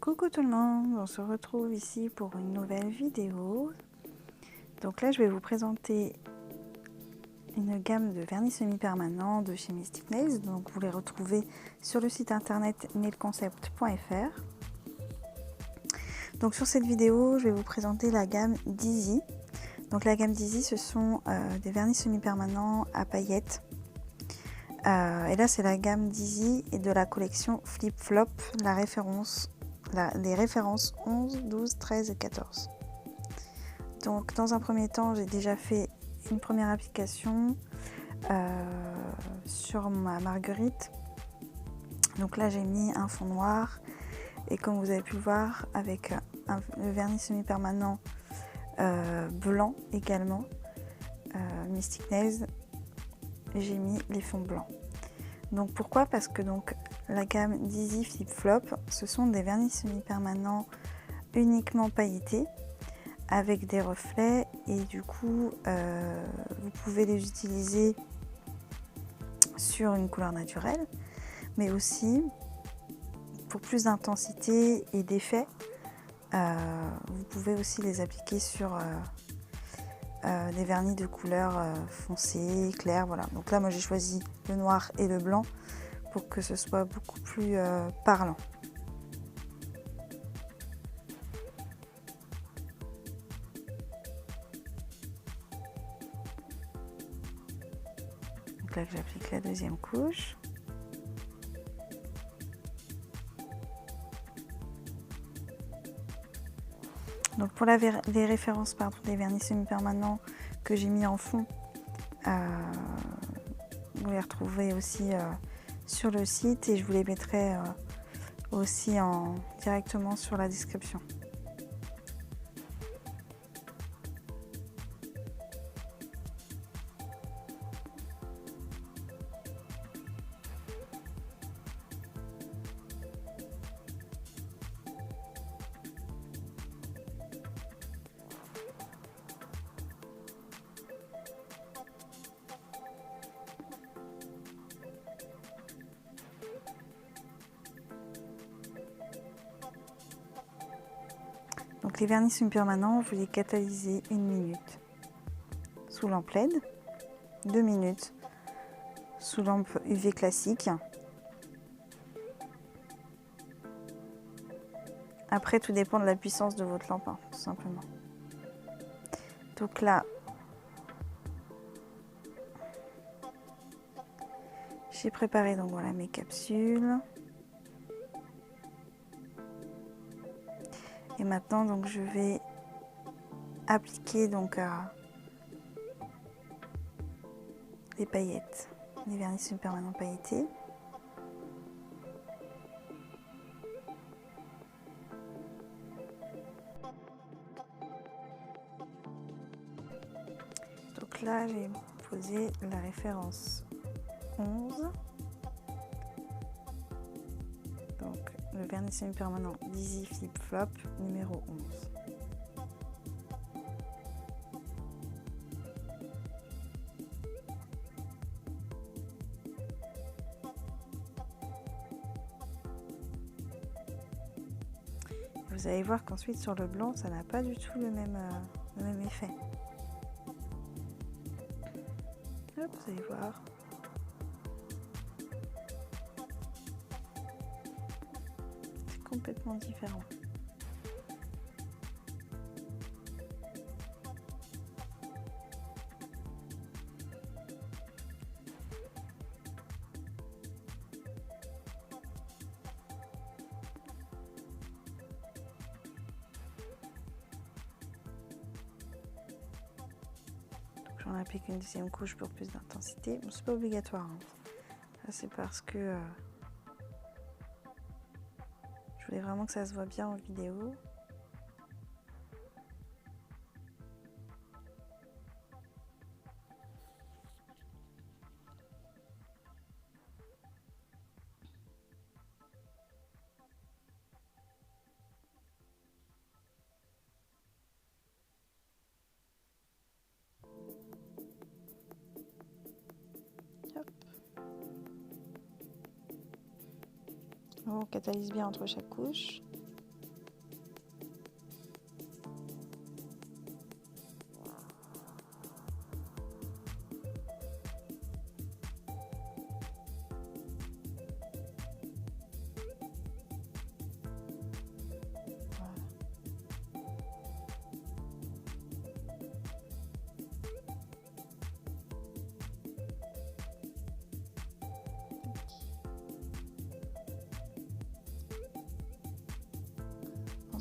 Coucou tout le monde, on se retrouve ici pour une nouvelle vidéo. Donc là je vais vous présenter une gamme de vernis semi-permanent de chez Mystic Nails. Donc vous les retrouvez sur le site internet nailconcept.fr. Donc sur cette vidéo je vais vous présenter la gamme Dizzy. Donc la gamme Dizzy ce sont des vernis semi-permanents à paillettes. Et là c'est la gamme Dizzy et de la collection Flip Flop, les références 11, 12, 13 et 14. Donc dans un premier temps, j'ai déjà fait une première application sur ma marguerite. Donc là, j'ai mis un fond noir et comme vous avez pu le voir, avec le vernis semi-permanent blanc également, Mystic Nails, j'ai mis les fonds blancs. Donc pourquoi? Parce que donc la gamme Dizzy Flip Flop, ce sont des vernis semi-permanents uniquement pailletés avec des reflets et du coup vous pouvez les utiliser sur une couleur naturelle, mais aussi pour plus d'intensité et d'effet, vous pouvez aussi les appliquer sur des vernis de couleur foncée, claire, voilà. Donc là moi j'ai choisi le noir et le blanc pour que ce soit beaucoup plus parlant. Donc là j'applique la deuxième couche. Donc pour les références des vernis semi-permanents que j'ai mis en fond, vous les retrouvez aussi sur le site et je vous les mettrai aussi directement sur la description. Donc les vernis semi-permanents, vous les catalysez 1 minute sous lampe LED, 2 minutes sous lampe UV classique. Après, tout dépend de la puissance de votre lampe, hein, tout simplement. Donc là, j'ai préparé donc voilà mes capsules. Et maintenant donc je vais appliquer donc les paillettes, les vernis semi-permanents pailletés. Donc là j'ai posé la référence 11. Donc le vernis semi-permanent Dizzy Flip Flop numéro 11. Vous allez voir qu'ensuite sur le blanc ça n'a pas du tout le même effet. Hop, vous allez voir. C'est complètement différent. J'en applique une deuxième couche pour plus d'intensité. Bon, c'est pas obligatoire, hein. C'est parce que je voulais vraiment que ça se voit bien en vidéo. On catalyse bien entre chaque couche.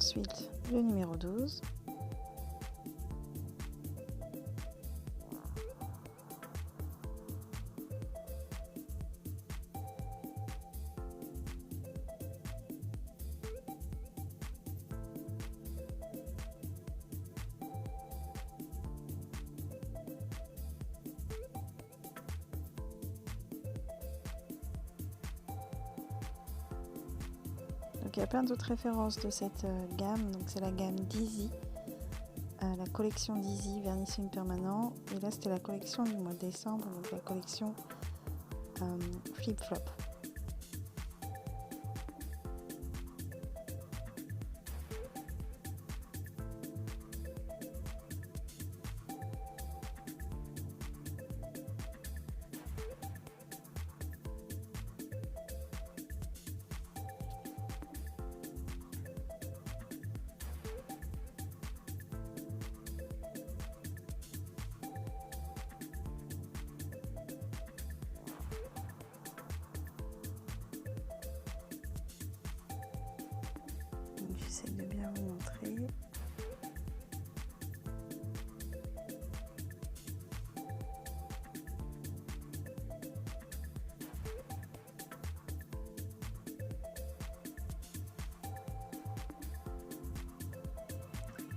Ensuite, le numéro 12. Donc il y a plein d'autres références de cette gamme. Donc c'est la gamme Dizzy, la collection Dizzy vernis semi-permanent. Et là c'était la collection du mois de décembre, donc la collection Flip Flop. J'essaie de bien vous montrer.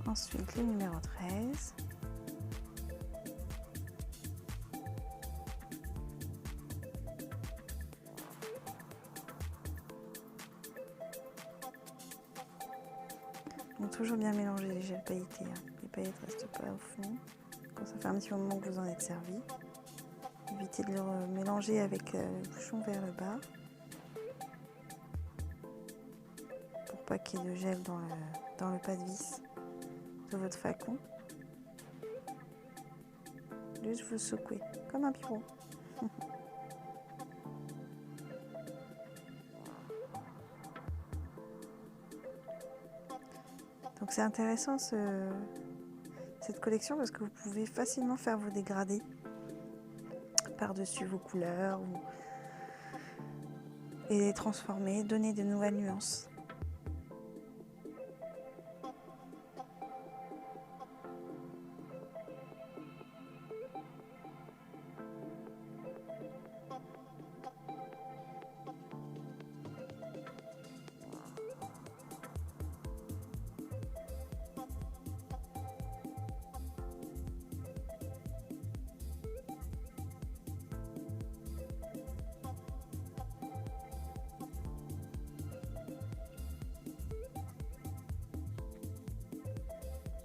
Ensuite, le numéro 13. Donc toujours bien mélanger les gels pailletés. Les paillettes ne restent pas au fond. Quand ça fait un petit moment que vous en êtes servi. Évitez de le mélanger avec le bouchon vers le bas. Pour pas qu'il y ait de gel dans le pas de vis de votre flacon. Juste vous secouez comme un piron. Donc c'est intéressant cette collection parce que vous pouvez facilement faire vos dégradés par-dessus vos couleurs et les transformer, donner de nouvelles nuances.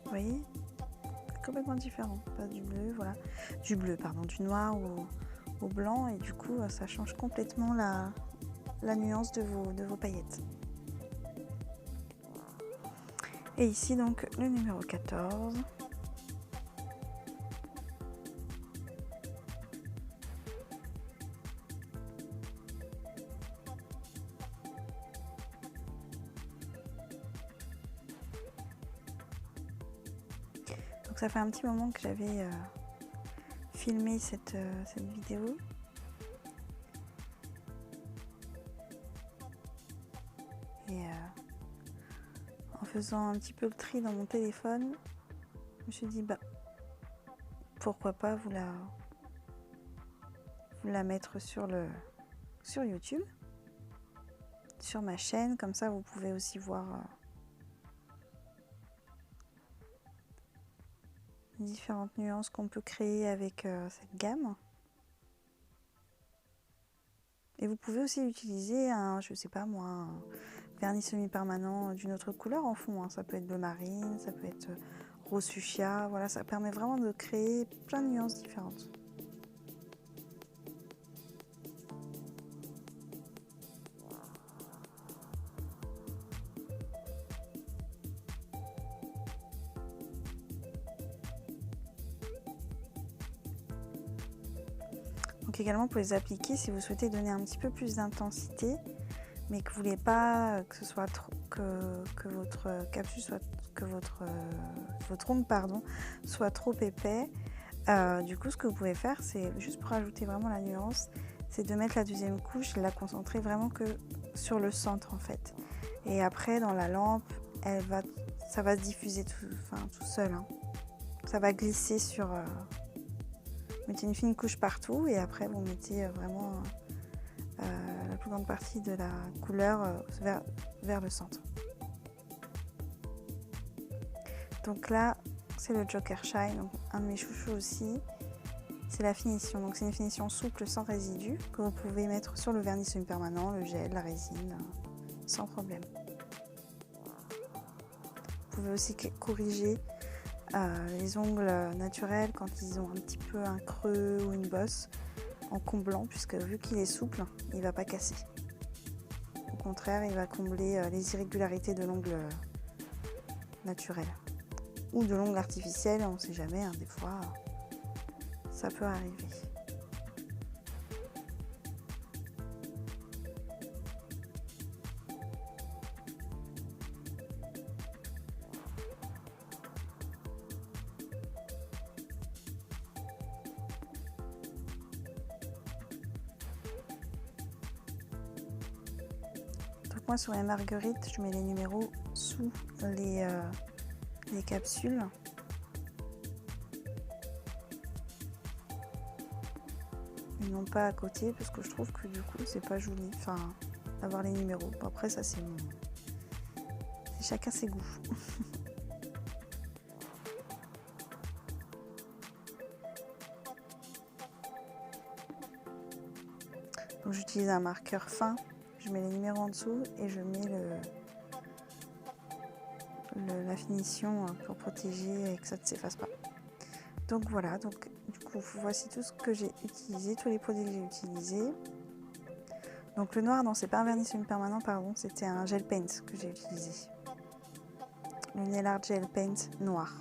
Vous voyez, complètement différent, pas du bleu, voilà, du noir au blanc, et du coup ça change complètement la nuance de vos paillettes. Et ici donc le numéro 14. Donc ça fait un petit moment que j'avais filmé cette vidéo. Et en faisant un petit peu le tri dans mon téléphone, je me suis dit bah pourquoi pas vous la mettre sur YouTube, sur ma chaîne, comme ça vous pouvez aussi voir différentes nuances qu'on peut créer avec cette gamme. Et vous pouvez aussi utiliser je sais pas moi, un vernis semi-permanent d'une autre couleur en fond. Ça peut être bleu marine, ça peut être rose fuchsia. Voilà, ça permet vraiment de créer plein de nuances différentes. Donc également pour les appliquer, si vous souhaitez donner un petit peu plus d'intensité, mais que vous voulez pas que ce soit trop, que votre capsule soit, que votre ongle soit trop épais. Du coup, ce que vous pouvez faire, c'est juste pour ajouter vraiment la nuance, c'est de mettre la deuxième couche, de la concentrer vraiment que sur le centre en fait. Et après, dans la lampe, ça va se diffuser tout seul. Hein. Ça va glisser sur... vous mettez une fine couche partout et après vous mettez vraiment la plus grande partie de la couleur vers le centre. Donc là, c'est le Joker Shine, donc un de mes chouchous aussi. C'est la finition, donc c'est une finition souple sans résidus que vous pouvez mettre sur le vernis semi-permanent, le gel, la résine, sans problème. Vous pouvez aussi corriger les ongles naturels quand ils ont un petit peu un creux ou une bosse en comblant, puisque vu qu'il est souple, il ne va pas casser. Au contraire, il va combler les irrégularités de l'ongle naturel ou de l'ongle artificiel, on ne sait jamais, hein, des fois ça peut arriver. Donc moi sur les marguerites, je mets les numéros sous les capsules. Et non pas à côté, parce que je trouve que du coup c'est pas joli, enfin d'avoir les numéros. Bon, après ça c'est chacun ses goûts. Donc j'utilise un marqueur fin, je mets les numéros en dessous et je mets la finition pour protéger et que ça ne s'efface pas. Donc voilà, donc du coup voici tout ce que j'ai utilisé, tous les produits que j'ai utilisés. Donc le noir, non, c'est pas un vernis semi-permanent, pardon, c'était un gel paint que j'ai utilisé. Le Nail Art Gel Paint noir.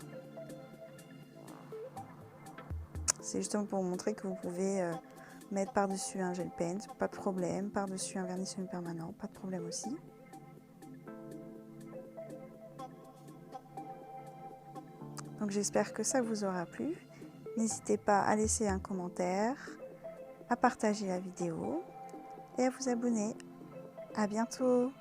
C'est justement pour vous montrer que vous pouvez mettre par-dessus un gel paint, pas de problème, par-dessus un vernis semi-permanent, pas de problème aussi. Donc j'espère que ça vous aura plu. N'hésitez pas à laisser un commentaire, à partager la vidéo et à vous abonner. À bientôt!